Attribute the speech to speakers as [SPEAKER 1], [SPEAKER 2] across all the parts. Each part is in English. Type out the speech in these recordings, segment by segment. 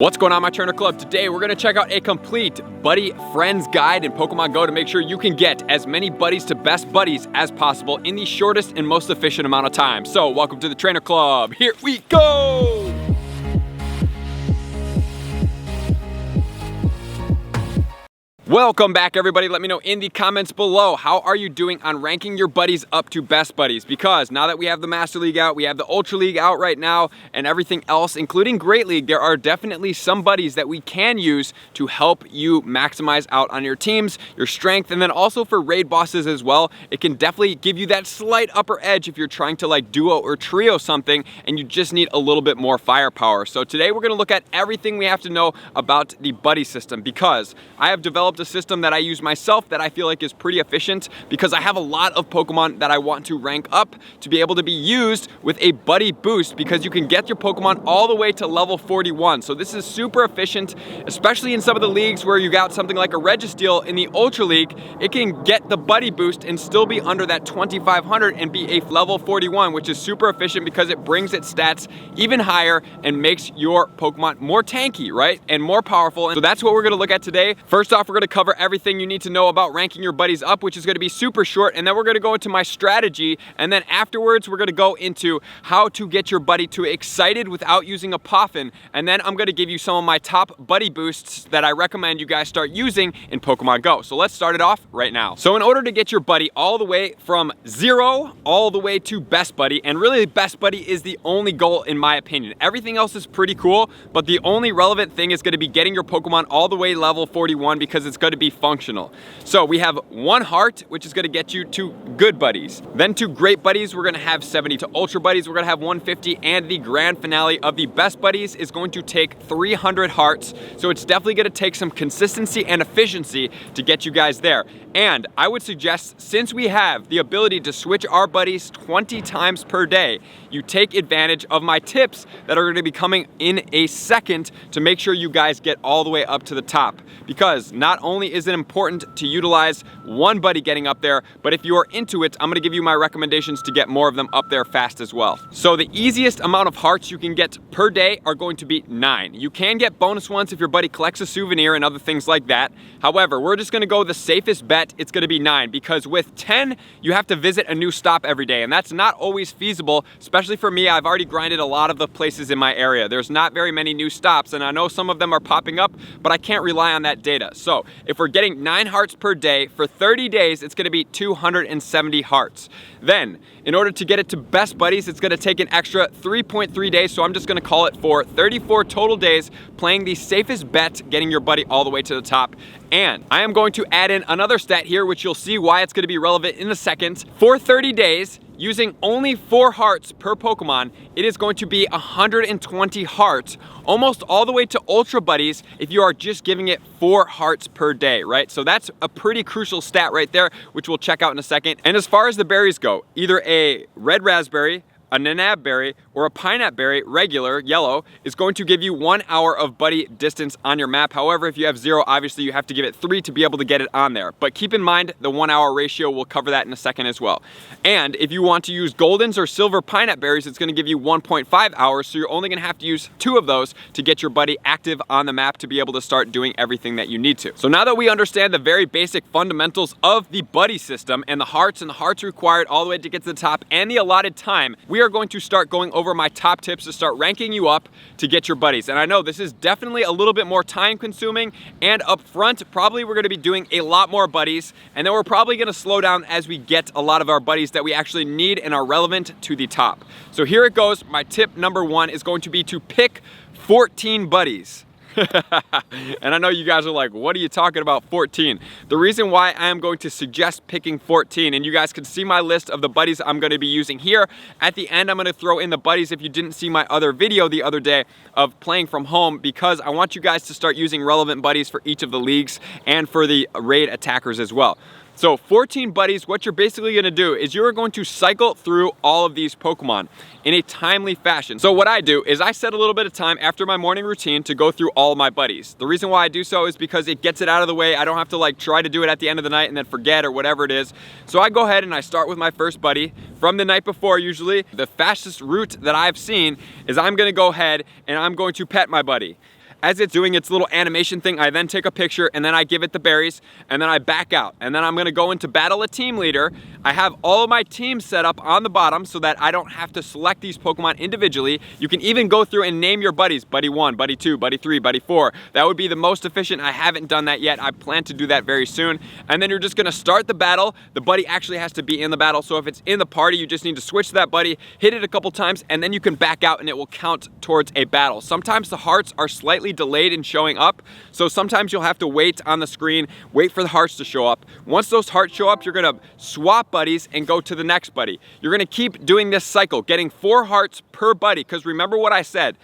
[SPEAKER 1] What's going on, my trainer club? Today we're going to check out a complete buddy friends guide in Pokemon Go to make sure you can get as many buddies to best buddies as possible in the shortest and most efficient amount of time. So welcome to the trainer club. Here we go. Welcome back, everybody. Let me know in the comments below, how are you doing on ranking your buddies up to best buddies? Because now that we have the Master League out, we have the Ultra League out right now, and everything else, including Great League, there are definitely some buddies that we can use to help you maximize out on your teams, your strength, and then also for raid bosses as well. It can definitely give you that slight upper edge if you're trying to like duo or trio something and you just need a little bit more firepower. So today we're gonna look at everything we have to know about the buddy system, because I have developed a system that I use myself that I feel like is pretty efficient, because I have a lot of Pokemon that I want to rank up to be able to be used with a buddy boost, because you can get your Pokemon all the way to level 41. So this is super efficient, especially in some of the leagues where you got something like a Registeel in the Ultra League. It can get the buddy boost and still be under that 2500 and be a level 41, which is super efficient because it brings its stats even higher and makes your Pokemon more tanky, right? And more powerful. And so that's what we're gonna look at today. First off, we're gonna cover everything you need to know about ranking your buddies up, which is going to be super short, and then we're going to go into my strategy, and then afterwards we're going to go into how to get your buddy to excited without using a Poffin, and then I'm going to give you some of my top buddy boosts that I recommend you guys start using in Pokemon Go. So let's start it off right now. So in order to get your buddy all the way from 0 all the way to best buddy, and really best buddy is the only goal in my opinion. Everything else is pretty cool, but the only relevant thing is going to be getting your Pokemon all the way level 41, because it's going to be functional. So we have 1 heart, which is going to get you to good buddies. Then 2 great buddies, we're going to have 70 to ultra buddies, we're going to have 150, and the grand finale of the best buddies is going to take 300 hearts. So it's definitely going to take some consistency and efficiency to get you guys there. And I would suggest, since we have the ability to switch our buddies 20 times per day, you take advantage of my tips that are going to be coming in a second to make sure you guys get all the way up to the top. Because not only is it important to utilize one buddy getting up there, but if you are into it, I'm gonna give you my recommendations to get more of them up there fast as well. So the easiest amount of hearts you can get per day are going to be 9. You can get bonus ones if your buddy collects a souvenir and other things like that. However, we're just gonna go the safest bet. It's gonna be 9, because with 10, you have to visit a new stop every day, and that's not always feasible, especially for me. I've already grinded a lot of the places in my area. There's not very many new stops, and I know some of them are popping up, but I can't rely on that data. So if we're getting 9 hearts per day for 30 days, it's gonna be 270 hearts. Then, in order to get it to best buddies, it's gonna take an extra 3.3 days, so I'm just gonna call it for 34 total days, playing the safest bet, getting your buddy all the way to the top. And I am going to add in another stat here, which you'll see why it's gonna be relevant in a second. For 30 days, using only 4 hearts per Pokemon, it is going to be 120 hearts, almost all the way to Ultra Buddies if you are just giving it 4 hearts per day, right? So that's a pretty crucial stat right there, which we'll check out in a second. And as far as the berries go, either a red raspberry, a nanab berry, or a pineapple berry, regular, yellow, is going to give you 1 hour of buddy distance on your map. However, if you have 0, obviously you have to give it 3 to be able to get it on there. But keep in mind, the 1 hour ratio, we'll cover that in a second as well. And if you want to use goldens or silver pineapple berries, it's gonna give you 1.5 hours, so you're only gonna have to use 2 of those to get your buddy active on the map to be able to start doing everything that you need to. So now that we understand the very basic fundamentals of the buddy system and the hearts required all the way to get to the top and the allotted time, we are going to start going over my top tips to start ranking you up to get your buddies. And I know this is definitely a little bit more time consuming, and up front, probably we're gonna be doing a lot more buddies, and then we're probably gonna slow down as we get a lot of our buddies that we actually need and are relevant to the top. So here it goes. My tip number 1 is going to be to pick 14 buddies. And I know you guys are like, what are you talking about 14? The reason why I am going to suggest picking 14, and you guys can see my list of the buddies I'm going to be using here. At the end, I'm going to throw in the buddies if you didn't see my other video the other day of playing from home, because I want you guys to start using relevant buddies for each of the leagues and for the raid attackers as well. So 14 buddies, what you're basically gonna do is you're going to cycle through all of these Pokemon in a timely fashion. So what I do is I set a little bit of time after my morning routine to go through all of my buddies. The reason why I do so is because it gets it out of the way. I don't have to like try to do it at the end of the night and then forget or whatever it is. So I go ahead and I start with my first buddy from the night before usually. The fastest route that I've seen is I'm gonna go ahead and I'm going to pet my buddy. As it's doing its little animation thing, I then take a picture and then I give it the berries and then I back out. And then I'm gonna go into battle a team leader. I have all of my teams set up on the bottom so that I don't have to select these Pokemon individually. You can even go through and name your buddies, buddy 1, buddy 2, buddy 3, buddy 4. That would be the most efficient. I haven't done that yet. I plan to do that very soon. And then you're just gonna start the battle. The buddy actually has to be in the battle. So if it's in the party, you just need to switch to that buddy, hit it a couple times, and then you can back out and it will count towards a battle. Sometimes the hearts are slightly delayed in showing up. So sometimes you'll have to wait on the screen, wait for the hearts to show up. Once those hearts show up, you're gonna swap buddies and go to the next buddy. You're gonna keep doing this cycle, getting 4 hearts per buddy, because remember what I said,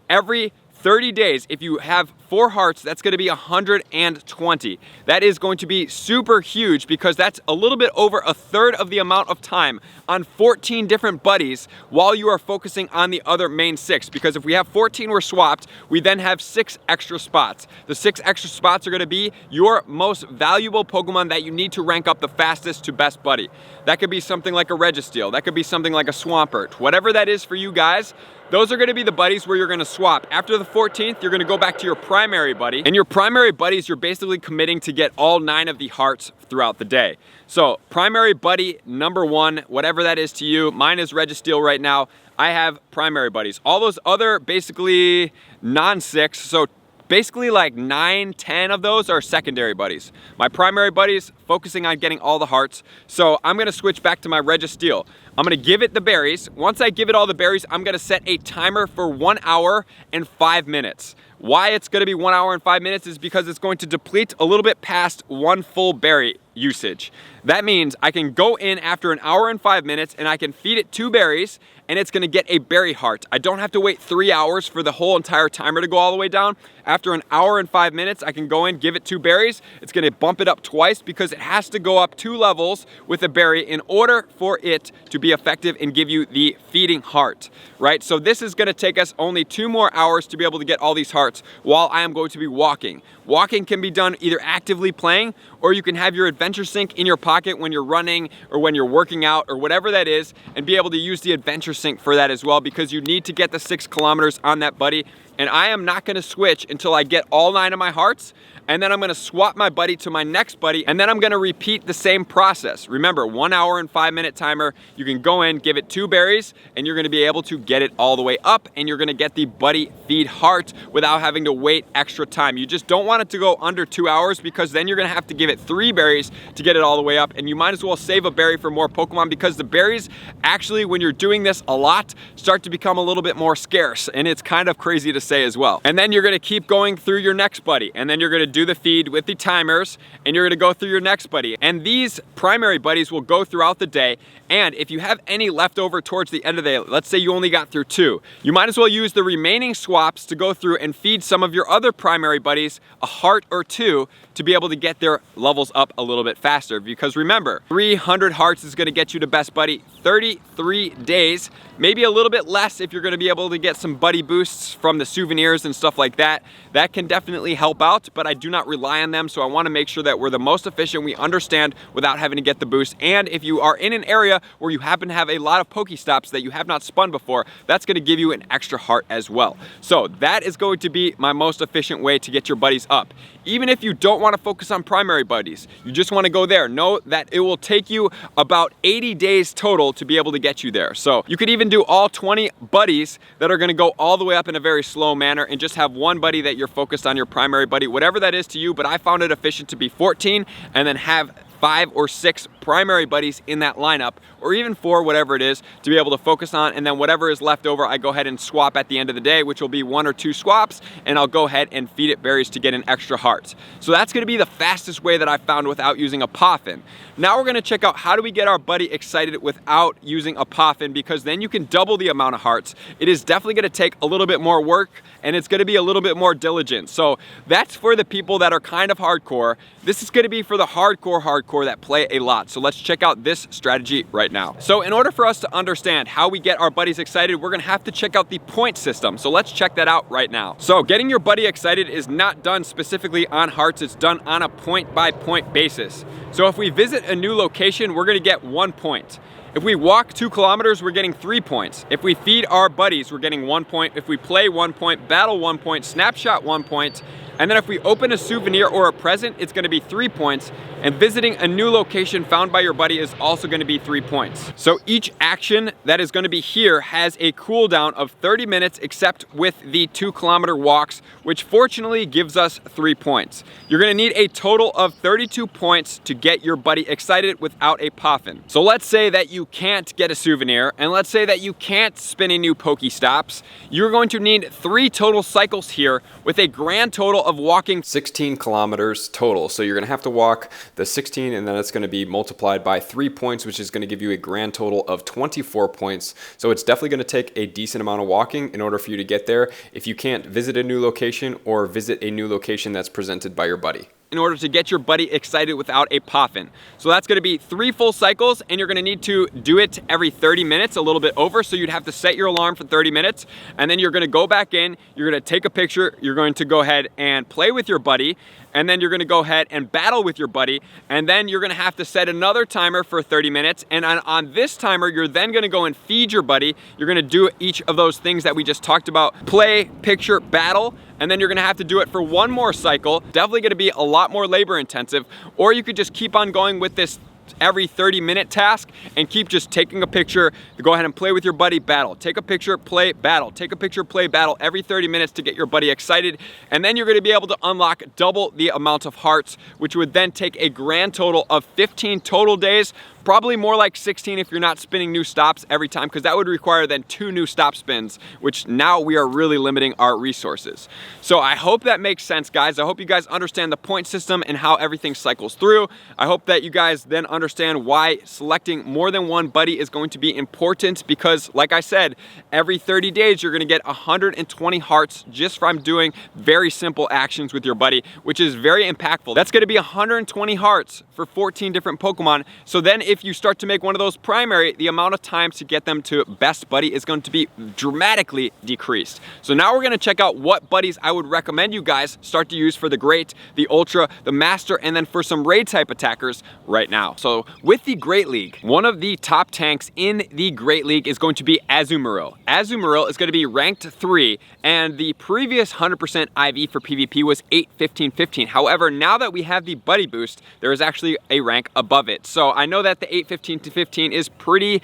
[SPEAKER 1] every 30 days, if you have 4 hearts, that's gonna be 120. That is going to be super huge because that's a little bit over a third of the amount of time on 14 different buddies while you are focusing on the other main 6. Because if we have 14 were swapped, we then have 6 extra spots. The 6 extra spots are gonna be your most valuable Pokemon that you need to rank up the fastest to best buddy. That could be something like a Registeel, that could be something like a Swampert. Whatever that is for you guys, those are gonna be the buddies where you're gonna swap. After the 14th, you're gonna go back to your primary buddy. And your primary buddies, you're basically committing to get all 9 of the hearts throughout the day. So primary buddy number 1, whatever that is to you, mine is Registeel right now. I have primary buddies. All those other basically non-6, so basically like 9, 10 of those are secondary buddies. My primary buddies focusing on getting all the hearts. So I'm gonna switch back to my Registeel. I'm gonna give it the berries. Once I give it all the berries, I'm gonna set a timer for 1 hour and 5 minutes. Why it's gonna be 1 hour and 5 minutes is because it's going to deplete a little bit past 1 full berry usage. That means I can go in after 1 hour and 5 minutes and I can feed it 2 berries and it's gonna get a berry heart. I don't have to wait 3 hours for the whole entire timer to go all the way down. After 1 hour and 5 minutes, I can go in, give it 2 berries. It's gonna bump it up twice because it has to go up 2 levels with a berry in order for it to be effective and give you the feeding heart, right? So this is gonna take us only 2 more hours to be able to get all these hearts while I am going to be walking. Walking can be done either actively playing or you can have your adventure sync in your pocket when you're running or when you're working out or whatever that is and be able to use the adventure sync for that as well because you need to get the 6 kilometers on that buddy. And I am not gonna switch until I get all 9 of my hearts, and then I'm gonna swap my buddy to my next buddy, and then I'm gonna repeat the same process. Remember, 1 hour and 5 minute timer. You can go in, give it 2 berries, and you're gonna be able to get it all the way up, and you're gonna get the buddy feed heart without having to wait extra time. You just don't want it to go under 2 hours because then you're gonna have to give it 3 berries to get it all the way up, and you might as well save a berry for more Pokemon because the berries actually, when you're doing this a lot, start to become a little bit more scarce, and it's kind of crazy to say as well. And then you're gonna keep going through your next buddy, and then you're gonna do the feed with the timers, and you're gonna go through your next buddy. And these primary buddies will go throughout the day, and if you have any left over towards the end of the day, let's say you only got through 2, you might as well use the remaining swaps to go through and feed some of your other primary buddies a heart or 2 to be able to get their levels up a little bit faster. Because remember, 300 hearts is gonna get you to best buddy, 33 days, maybe a little bit less if you're gonna be able to get some buddy boosts from the souvenirs and stuff like that. That can definitely help out, but I do not rely on them, so I wanna make sure that we're the most efficient, we understand without having to get the boost. And if you are in an area where you happen to have a lot of Pokestops that you have not spun before, that's gonna give you an extra heart as well. So that is going to be my most efficient way to get your buddies up. Even if you don't wanna focus on primary buddies, you just wanna go there, know that it will take you about 80 days total to be able to get you there. So you could even do all 20 buddies that are gonna go all the way up in a very slow manner and just have 1 buddy that you're focused on, your primary buddy, whatever that is to you, but I found it efficient to be 14 and then have 5 or 6 primary buddies in that lineup, or even 4, whatever it is, to be able to focus on, and then whatever is left over, I go ahead and swap at the end of the day, which will be 1 or 2 swaps, and I'll go ahead and feed it berries to get an extra heart. So that's gonna be the fastest way that I found without using a Poffin. Now we're gonna check out how do we get our buddy excited without using a Poffin, because then you can double the amount of hearts. It is definitely gonna take a little bit more work, and it's gonna be a little bit more diligent. So that's for the people that are kind of hardcore. This is gonna be for the hardcore that play a lot. So let's check out this strategy right now. So in order for us to understand how we get our buddies excited, we're gonna have to check out the point system. So let's check that out right now. So getting your buddy excited is not done specifically on hearts, it's done on a point by point basis. So if we visit a new location, we're gonna get 1 point. If we walk 2 kilometers, we're getting 3 points. If we feed our buddies, we're getting 1 point. If we play, 1 point, battle, 1 point, snapshot, 1 point. And then if we open a souvenir or a present, it's gonna be 3 points. And visiting a new location found by your buddy is also gonna be 3 points. So each action that is gonna be here has a cooldown of 30 minutes, except with the 2 kilometer walks, which fortunately gives us 3 points. You're gonna need a total of 32 points to get your buddy excited without a Poffin. So let's say that you can't get a souvenir, and let's say that you can't spin a new Pokestops. You're going to need 3 total cycles here with a grand total of walking 16 kilometers total. So you're gonna have to walk the 16, and then it's gonna be multiplied by 3 points, which is gonna give you a grand total of 24 points. So it's definitely gonna take a decent amount of walking in order for you to get there if you can't visit a new location or visit a new location that's presented by your buddy, in order to get your buddy excited without a Poffin. So that's gonna be 3 full cycles, and you're gonna need to do it every 30 minutes, a little bit over. So you'd have to set your alarm for 30 minutes, and then you're gonna go back in, you're gonna take a picture, you're going to go ahead and play with your buddy, and then you're gonna go ahead and battle with your buddy, and then you're gonna have to set another timer for 30 minutes, and on this timer, you're then gonna go and feed your buddy. You're gonna do each of those things that we just talked about: play, picture, battle, and then you're gonna have to do it for 1 more cycle. Definitely gonna be a lot more labor intensive, or you could just keep on going with this every 30-minute task and keep just taking a picture, go ahead and play with your buddy, battle, take a picture, play, battle, take a picture, play, battle every 30 minutes to get your buddy excited. And then you're gonna be able to unlock double the amount of hearts, which would then take a grand total of 15 total days. Probably more like 16 if you're not spinning new stops every time, because that would require then 2 new stop spins, which now we are really limiting our resources. So I hope that makes sense, guys. I hope you guys understand the point system and how everything cycles through. I hope that you guys then understand why selecting more than 1 buddy is going to be important, because like I said, every 30 days you're gonna get 120 hearts just from doing very simple actions with your buddy, which is very impactful. That's gonna be 120 hearts for 14 different Pokemon. So then if you start to make one of those primary, the amount of time to get them to best buddy is going to be dramatically decreased. So now we're gonna check out what buddies I would recommend you guys start to use for the Great, the Ultra, the Master, and then for some raid type attackers right now. So with the Great League, one of the top tanks in the Great League is going to be Azumarill. Azumarill is gonna be ranked 3, and the previous 100% IV for PvP was 8, 15, 15. However, now that we have the buddy boost, there is actually a rank above it. So I know that the 8, 15 to 15 is pretty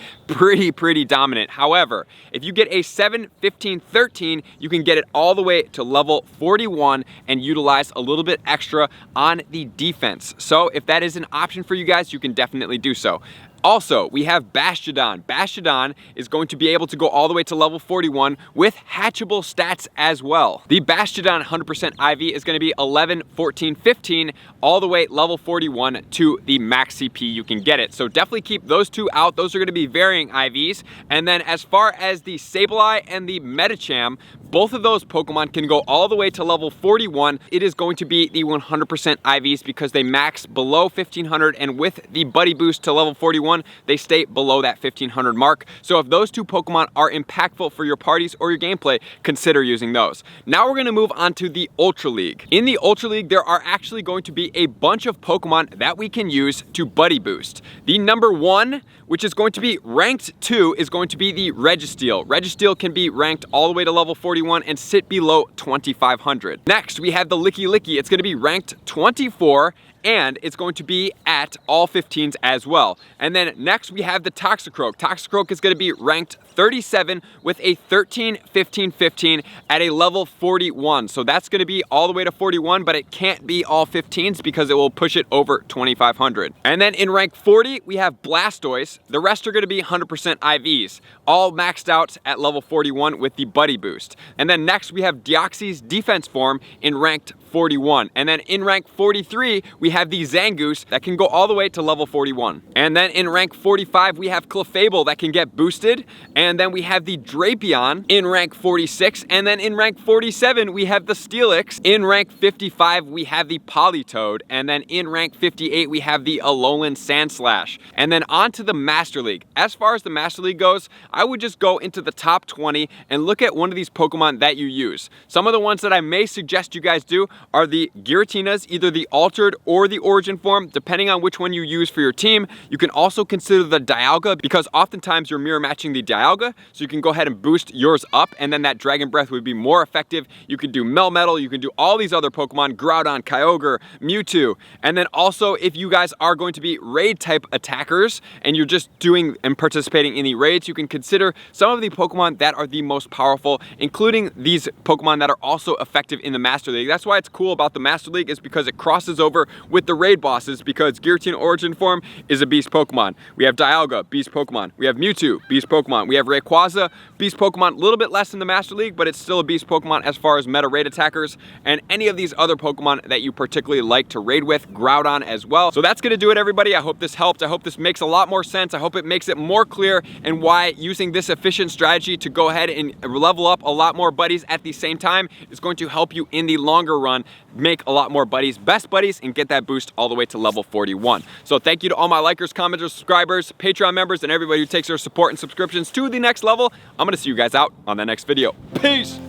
[SPEAKER 1] dominant. However, if you get a 7, 15, 13, you can get it all the way to level 41 and utilize a little bit extra on the defense. So if that is an option for you guys, you can definitely do so. Also, we have Bastiodon. Bastiodon is going to be able to go all the way to level 41 with hatchable stats as well. The Bastiodon 100% IV is going to be 11, 14, 15, all the way level 41 to the max CP you can get it. So definitely keep those 2 out. Those are going to be varying IVs. And then as far as the Sableye and the Medicham, both of those Pokemon can go all the way to level 41. It is going to be the 100% IVs because they max below 1500, and with the buddy boost to level 41, they stay below that 1500 mark. So if those 2 Pokemon are impactful for your parties or your gameplay, consider using those. Now we're gonna move on to the Ultra League. In the Ultra League, there are actually going to be a bunch of Pokemon that we can use to buddy boost. The number 1, which is going to be ranked 2, is going to be the Registeel. Registeel can be ranked all the way to level 41 and sit below 2500. Next, we have the Licky Licky. It's gonna be ranked 24, and it's going to be at all 15s as well. And then next we have the Toxicroak. Toxicroak is going to be ranked 37 with a 13, 15, 15 at a level 41. So that's going to be all the way to 41, but it can't be all 15s because it will push it over 2500. And then in rank 40, we have Blastoise. The rest are going to be 100% IVs, all maxed out at level 41 with the buddy boost. And then next we have Deoxys defense form in ranked 41. And then in rank 43, we have the Zangoose that can go all the way to level 41. And then in rank 45, we have Clefable that can get boosted. And then we have the Drapion in rank 46. And then in rank 47, we have the Steelix. In rank 55, we have the Politoed. And then in rank 58, we have the Alolan Sandslash. And then on to the Master League. As far as the Master League goes, I would just go into the top 20 and look at one of these Pokemon that you use. Some of the ones that I may suggest you guys do are the Giratinas, either the Altered or for the origin form, depending on which one you use for your team. You can also consider the Dialga, because oftentimes you're mirror matching the Dialga, so you can go ahead and boost yours up, and then that Dragon Breath would be more effective. You can do Melmetal, you can do all these other Pokemon, Groudon, Kyogre, Mewtwo. And then also, if you guys are going to be raid type attackers and you're just doing and participating in the raids, you can consider some of the Pokemon that are the most powerful, including these Pokemon that are also effective in the Master League. That's why it's cool about the Master League, is because it crosses over with the raid bosses, because Giratina origin form is a beast Pokemon. We have Dialga, beast Pokemon. We have Mewtwo, beast Pokemon. We have Rayquaza, beast Pokemon. A little bit less in the Master League, but it's still a beast Pokemon as far as meta raid attackers. And any of these other Pokemon that you particularly like to raid with, Groudon as well. So that's gonna do it, everybody. I hope this helped. I hope this makes a lot more sense. I hope it makes it more clear and why using this efficient strategy to go ahead and level up a lot more buddies at the same time is going to help you in the longer run make a lot more buddies, best buddies, and get that boost all the way to level 41. So thank you to all my likers, commenters, subscribers, Patreon members, and everybody who takes their support and subscriptions to the next level. I'm gonna see you guys out on the next video. Peace!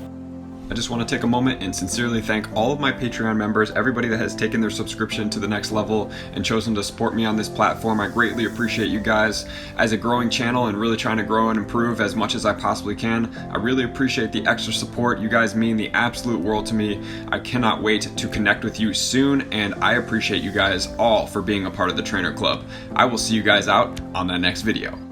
[SPEAKER 1] I just want to take a moment and sincerely thank all of my Patreon members, everybody that has taken their subscription to the next level and chosen to support me on this platform. I greatly appreciate you guys. As a growing channel and really trying to grow and improve as much as I possibly can, I really appreciate the extra support. You guys mean the absolute world to me. I cannot wait to connect with you soon, and I appreciate you guys all for being a part of the Trainer Club. I will see you guys out on the next video.